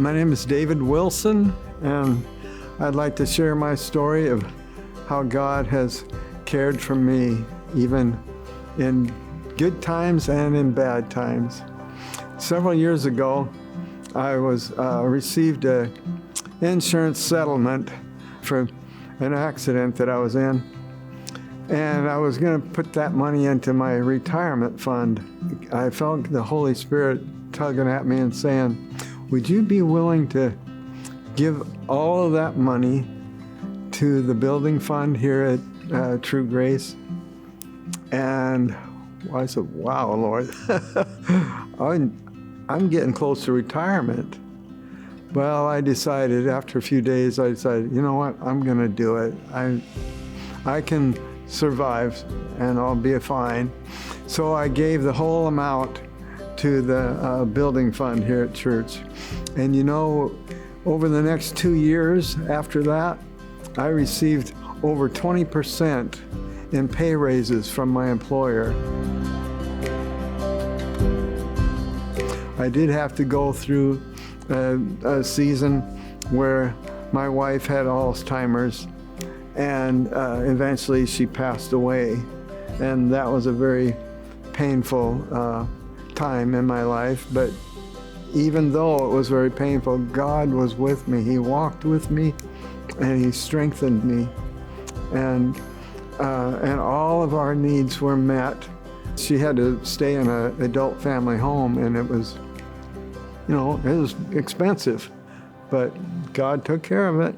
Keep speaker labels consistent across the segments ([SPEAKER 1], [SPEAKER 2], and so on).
[SPEAKER 1] My name is David Wilson, and I'd like to share my story of how God has cared for me, even in good times and in bad times. Several years ago, I received an insurance settlement for an accident that I was in, and I was going to put that money into my retirement fund. I felt the Holy Spirit tugging at me and saying, would you be willing to give all of that money to the building fund here at True Grace? And I said, wow, Lord, I'm getting close to retirement. Well, after a few days, I decided, you know what, I'm going to do it. I can survive and I'll be fine. So I gave the whole amount to the building fund here at church. And you know, over the next 2 years after that, I received over 20% in pay raises from my employer. I did have to go through a season where my wife had Alzheimer's, and eventually she passed away. And that was a very painful time in my life. But even though it was very painful, God was with me. He walked with me, and He strengthened me. And all of our needs were met. She had to stay in an adult family home, and it was, it was expensive, but God took care of it,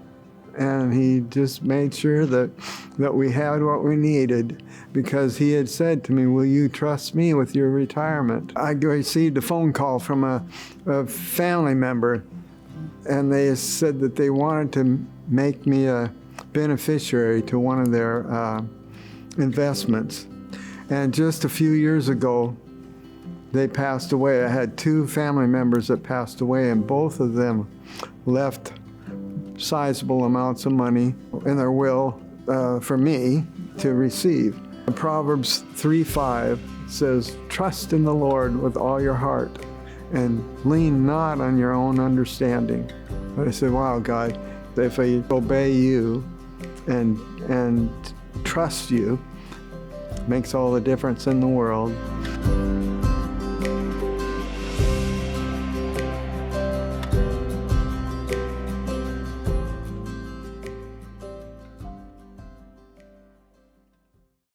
[SPEAKER 1] and He just made sure that we had what we needed, because He had said to me, will you trust me with your retirement? I received a phone call from a family member, and they said that they wanted to make me a beneficiary to one of their investments. And just a few years ago, they passed away. I had 2 family members that passed away, and both of them left sizable amounts of money in their will for me to receive. Proverbs 3:5 says, trust in the Lord with all your heart and lean not on your own understanding. But I said, wow, God, if I obey you and trust you, makes all the difference in the world.